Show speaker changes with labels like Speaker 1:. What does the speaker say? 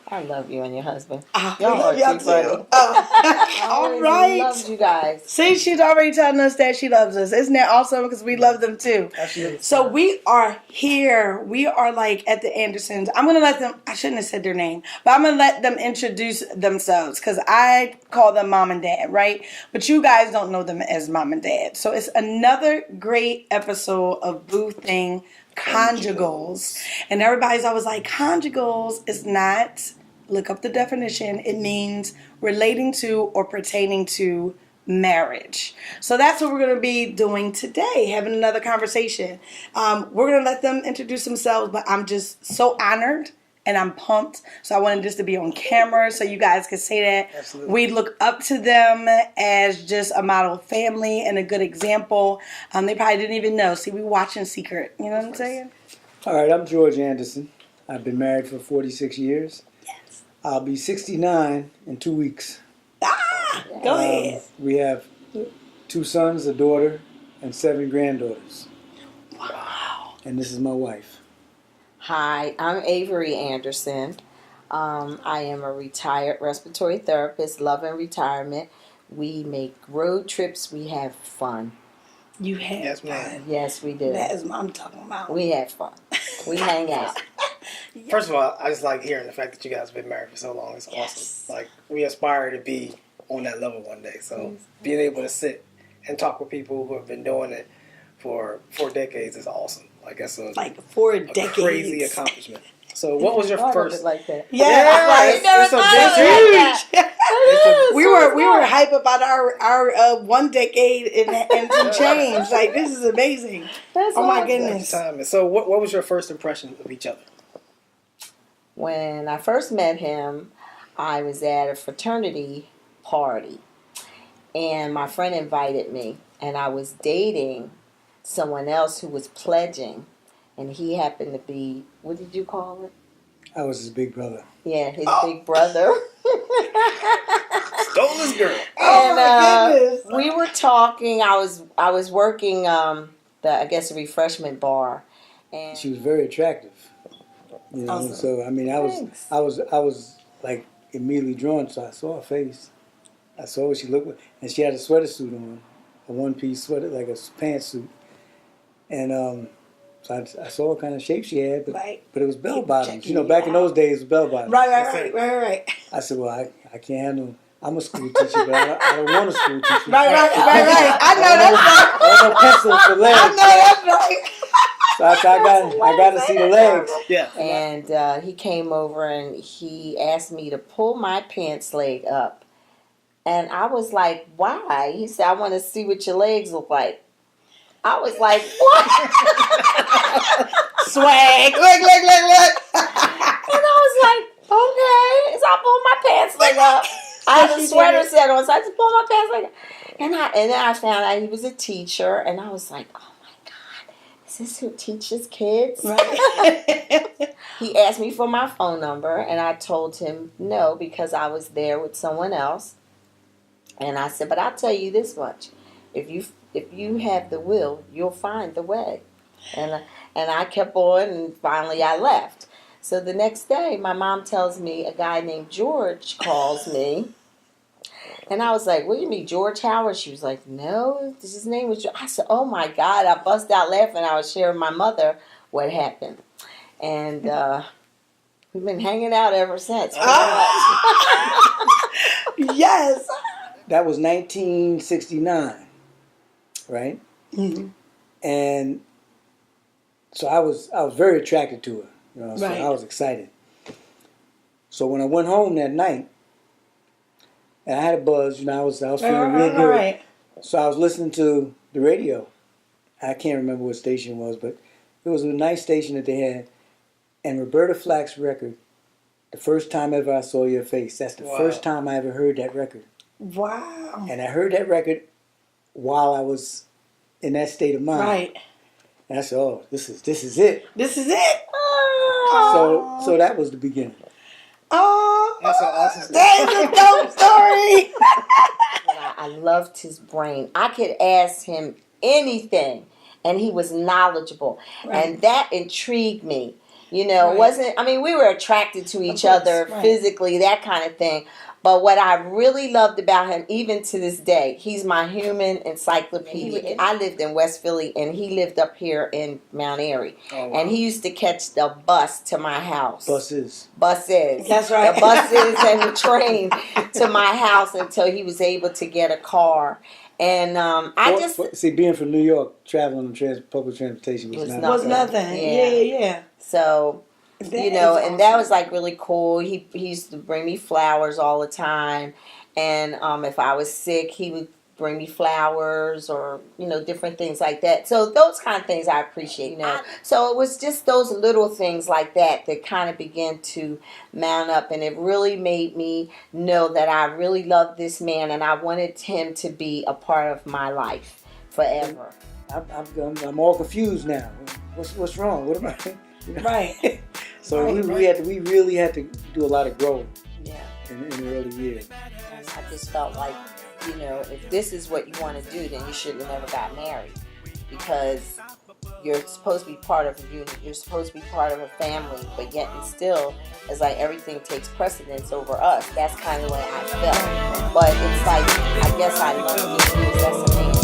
Speaker 1: I love you and your husband.
Speaker 2: We love y'all too.
Speaker 1: Oh.
Speaker 2: All right.
Speaker 1: Love you guys.
Speaker 2: See, she's already telling us that she loves us. Isn't that awesome? Because we love them too.
Speaker 3: Absolutely.
Speaker 2: So we are here. We are like at the Andersons. I'm going to let them, I shouldn't have said their name, but I'm going to let them introduce themselves because I call them mom and dad, right? But you guys don't know them as mom and dad. So it's another great episode of Boo Thing Conjugals. And everybody's always like, conjugals is not, look up the definition, it means relating to or pertaining to marriage. So that's what we're going to be doing today, having another conversation. We're going to let them introduce themselves, but I'm just so honored and I'm pumped. So I wanted this to be on camera so you guys can say that.
Speaker 3: Absolutely.
Speaker 2: We look up to them as just a model family and a good example. They probably didn't even know. See, we watch in secret. You know what I'm saying?
Speaker 4: All right, I'm George Anderson. I've been married for 46 years.
Speaker 2: Yes.
Speaker 4: I'll be 69 in 2 weeks.
Speaker 2: Go ahead.
Speaker 4: We have 2 sons, a daughter, and 7 granddaughters.
Speaker 2: Wow.
Speaker 4: And this is my wife.
Speaker 1: Hi, I'm Avery Anderson. I am a retired respiratory therapist, love and retirement. We make road trips. We have fun.
Speaker 2: You have
Speaker 3: Yes,
Speaker 2: fun.
Speaker 3: ma'am.
Speaker 1: Yes, we do.
Speaker 2: That is what I'm talking about.
Speaker 1: We have fun. We hang out.
Speaker 3: First of all, I just like hearing the fact that you guys have been married for so long. It's
Speaker 2: Yes.
Speaker 3: awesome. Like, we aspire to be on that level one day. So being able to sit and talk with people who have been doing it for 4 decades is awesome. Like, that's
Speaker 2: like 4
Speaker 3: a
Speaker 2: decades.
Speaker 3: crazy accomplishment. So what was your
Speaker 1: Thought of
Speaker 3: first?
Speaker 1: it like that.
Speaker 2: Yeah,
Speaker 3: Yes,
Speaker 2: like,
Speaker 1: never
Speaker 3: it's a
Speaker 1: thought
Speaker 3: big
Speaker 1: of
Speaker 3: change.
Speaker 1: it like
Speaker 3: It's a-
Speaker 2: we were hype about our 1 decade and some change. Like, this is amazing.
Speaker 1: That's
Speaker 2: Oh my
Speaker 1: awesome.
Speaker 2: goodness.
Speaker 3: time. So what was your first impression of each other?
Speaker 1: When I first met him, I was at a fraternity party, and my friend invited me, and I was dating someone else who was pledging, and he happened to be, what did you call it?
Speaker 4: I was his big brother.
Speaker 1: Yeah, his big brother.
Speaker 3: Stole this girl.
Speaker 2: Oh my goodness.
Speaker 1: We were talking. I was working the refreshment bar, and
Speaker 4: She was very attractive. You know,
Speaker 2: Awesome.
Speaker 4: so I mean,
Speaker 1: Thanks.
Speaker 4: I was like immediately drawn. So I saw her face. I saw what she looked like, and she had a sweater suit on, a one-piece sweater, like a pantsuit. And so I saw what kind of shape she had,
Speaker 2: Right.
Speaker 4: but it was bell
Speaker 2: Keep
Speaker 4: bottoms.
Speaker 2: checking
Speaker 4: You know,
Speaker 2: you
Speaker 4: back in
Speaker 2: out.
Speaker 4: those days, it was bell bottoms.
Speaker 2: Right.
Speaker 4: I said, well, I can't handle. I'm a school teacher, but I don't want a school teacher.
Speaker 2: Right. I know that's right.
Speaker 4: I want no pencils for legs.
Speaker 2: I know that's right.
Speaker 4: So I said, I got to see the legs.
Speaker 3: Yeah.
Speaker 1: And he came over and he asked me to pull my pants leg up. And I was like, why? He said, I want to see what your legs look like. I was like, what?
Speaker 2: Swag. Look.
Speaker 1: And I was like, okay. So I pulled my pants leg up. I had a sweater set on, so I just pulled my pants leg up. And then I found out he was a teacher, and I was like, oh my God, is this who teaches kids?
Speaker 2: Right.
Speaker 1: He asked me for my phone number, and I told him no because I was there with someone else. And I said, but I'll tell you this much: if you have the will, you'll find the way. And I kept on, and finally I left. So the next day, my mom tells me a guy named George calls me. And I was like, what do you mean, George Howard? She was like, no, his name was George. I said, oh my God. I bust out laughing. I was sharing with my mother what happened. And we've been hanging out ever since.
Speaker 2: Yes.
Speaker 4: That was 1969, right?
Speaker 2: Mm-hmm.
Speaker 4: And so I was very attracted to her. You know, so
Speaker 2: Right.
Speaker 4: I was excited. So when I went home that night, and I had a buzz, you know, I was feeling real good.
Speaker 2: Right.
Speaker 4: So I was listening to the radio. I can't remember what station it was, but it was a nice station that they had. And Roberta Flack's record, The First Time Ever I Saw Your Face. That's the
Speaker 3: Wow.
Speaker 4: first time I ever heard that record.
Speaker 2: Wow.
Speaker 4: And I heard that record while I was in that state of mind.
Speaker 2: Right.
Speaker 4: And I said, oh, this is it.
Speaker 2: This is it.
Speaker 4: So that was the beginning.
Speaker 2: Oh,
Speaker 3: That's an awesome story.
Speaker 2: that is a dope story.
Speaker 1: I loved his brain. I could ask him anything, and he was knowledgeable.
Speaker 2: Right.
Speaker 1: And that intrigued me. You know,
Speaker 2: Right.
Speaker 1: it wasn't, I mean, we were attracted to each
Speaker 2: course,
Speaker 1: other
Speaker 2: right.
Speaker 1: physically, that kind of thing. But what I really loved about him, even to this day, he's my human encyclopedia. I lived in West Philly, and he lived up here in Mount Airy.
Speaker 3: Oh, wow.
Speaker 1: And he used to catch the bus to my house.
Speaker 4: Buses.
Speaker 1: Buses.
Speaker 2: That's right.
Speaker 1: The buses and the train to my house until he was able to get a car. And
Speaker 4: See, being from New York, traveling on public transportation was
Speaker 1: Was
Speaker 4: not.
Speaker 2: Was nothing. Yeah.
Speaker 1: So,
Speaker 2: That
Speaker 1: you know,
Speaker 2: is
Speaker 1: and that
Speaker 2: awesome.
Speaker 1: was like really cool. He used to bring me flowers all the time. And if I was sick, he would bring me flowers or, you know, different things like that. So those kind of things I appreciate, you know. So it was just those little things like that that kind of began to mount up. And it really made me know that I really loved this man and I wanted him to be a part of my life forever.
Speaker 4: I'm all confused now. What's wrong? What am I? You know?
Speaker 2: Right.
Speaker 4: So
Speaker 2: Right,
Speaker 4: we really had to do a lot of growth
Speaker 1: Yeah.
Speaker 4: in the early years.
Speaker 1: And I just felt like, you know, if this is what you want to do, then you should have never got married. Because you're supposed to be part of a unit, you're supposed to be part of a family, but yet and still, it's like everything takes precedence over us. That's kind of the way I felt. But it's like, I guess I love this news. That's amazing.